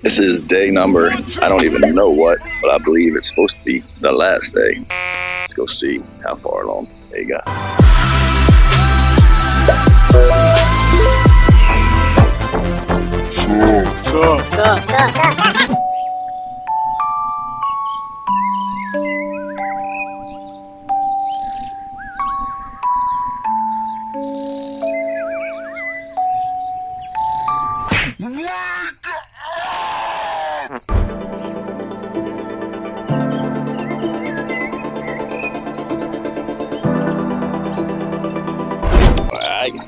This is day number, I don't even know what, but I believe it's supposed to be the last day. Let's go see how far along they got.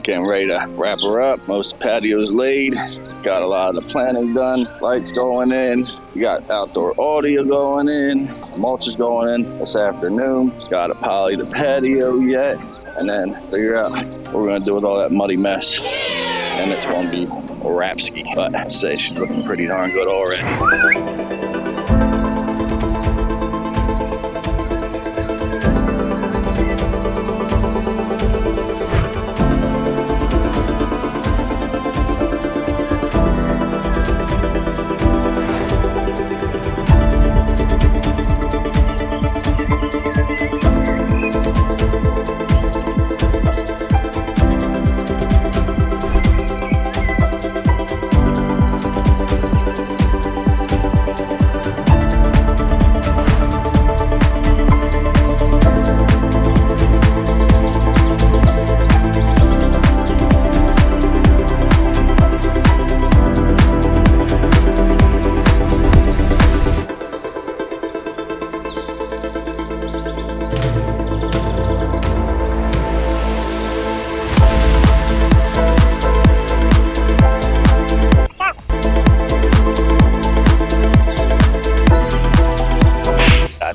Getting ready to wrap her up. Most patios laid. Got a lot of the planning done. Lights going in. We got outdoor audio going in. Mulch is going in this afternoon. Got to poly the patio yet, and then figure out what we're gonna do with all that muddy mess. And it's gonna be a wrap ski. But I'd say she's looking pretty darn good already.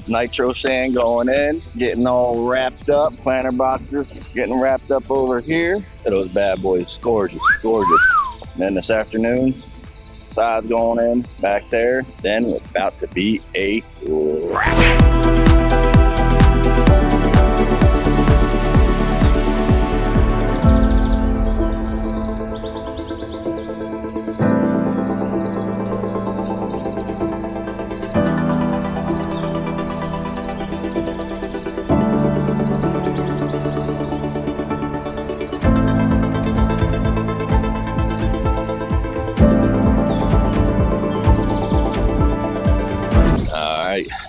Nitro sand going in, getting all wrapped up, planter boxes getting wrapped up over here. Those bad boys, gorgeous, gorgeous. And then this afternoon, sides going in back there. Then it's about to be a wrap.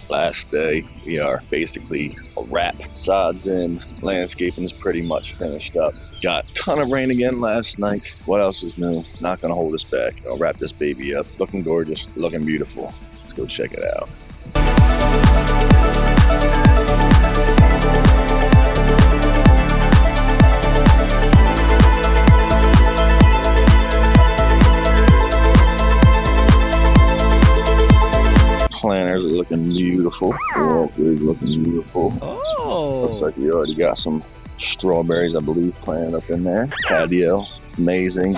Last day, we are basically a wrap. Sods in, landscaping is pretty much finished up. Got a ton of rain again last night. What else is new? Not gonna hold us back. I'll wrap this baby up. Looking gorgeous, looking beautiful. Let's go check it out. Planters are looking beautiful. Walk is looking beautiful. Oh, looks like we already got some strawberries, I believe, planted up in there. Patio, amazing.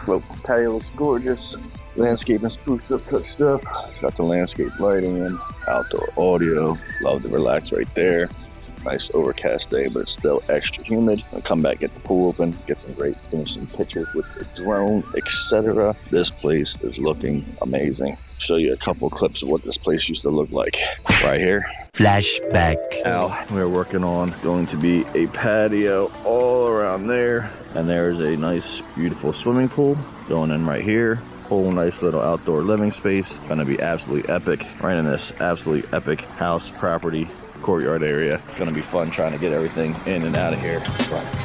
Well, patio looks gorgeous. Landscaping spruced up, touched up. Got the landscape lighting in, outdoor audio. Love the relax right there. Nice overcast day, but it's still extra humid. I'll come back, get the pool open, get some great finishing pictures with the drone, etc. This place is looking amazing. Show you a couple clips of what this place used to look like. Right here. Flashback. Now we're working on going to be a patio all around there. And there's a nice, beautiful swimming pool going in right here. Whole nice little outdoor living space. Gonna be absolutely epic. Right in this absolutely epic house property courtyard area. It's gonna be fun trying to get everything in and out of here.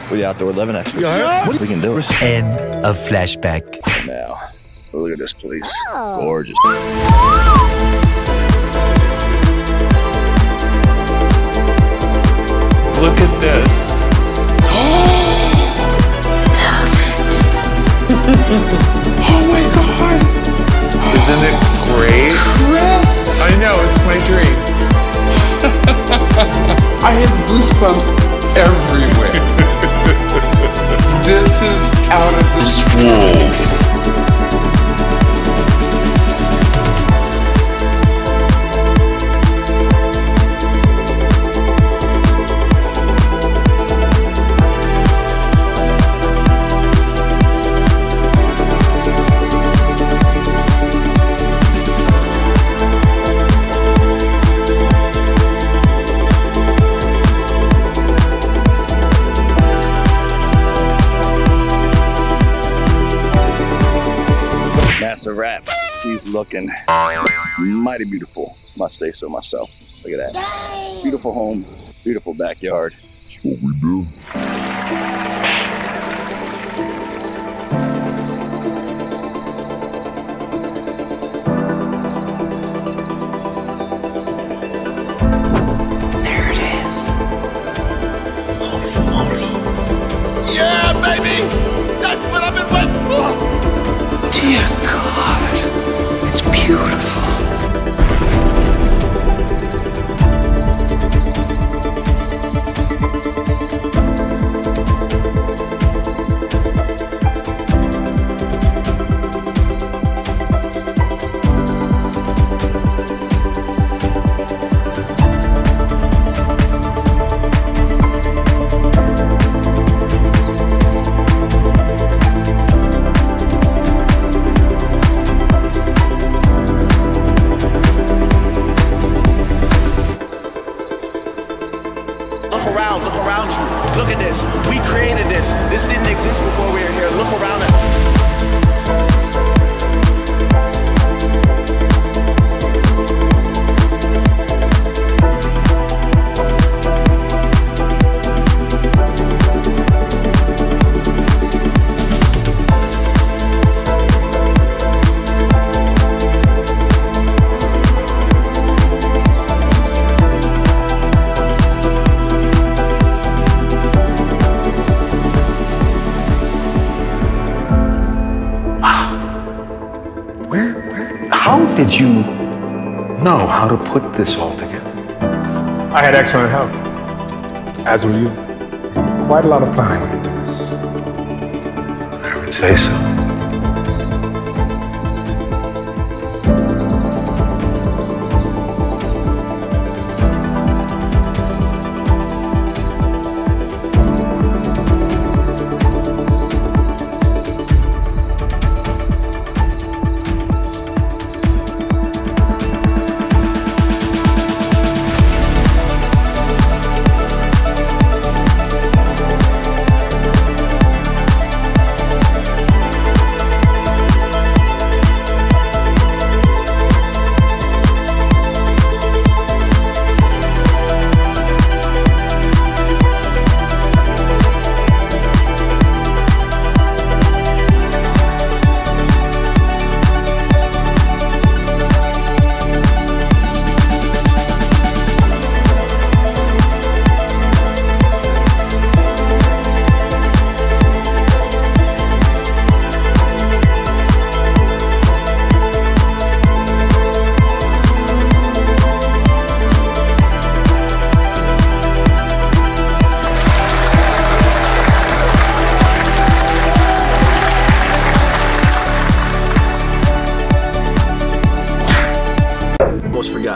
We're the outdoor living experts. Yeah. We can do it. End of flashback. And now, look at this place. Gorgeous. Look at this. Perfect. Oh my God! Isn't it great? Chris! I know, it's my dream. I have goosebumps everywhere. This is out of this world. that's a wrap. She's looking mighty beautiful, must say so myself. Look at that. Beautiful home, beautiful backyard. That's what we do. There it is. Holy moly. Yeah, baby! That's what I've been waiting for! Dear God, it's beautiful. Look around you. Look at this. We created this. This didn't exist before we were here. Look around us. How did you know how to put this all together? I had excellent help, as will you. Quite a lot of planning went into this. I would say so.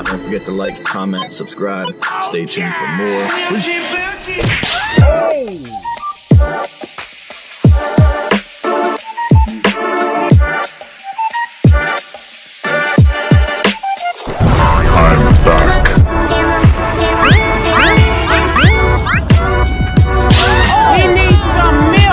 Don't forget to like, comment, subscribe. Stay tuned for more. Hey!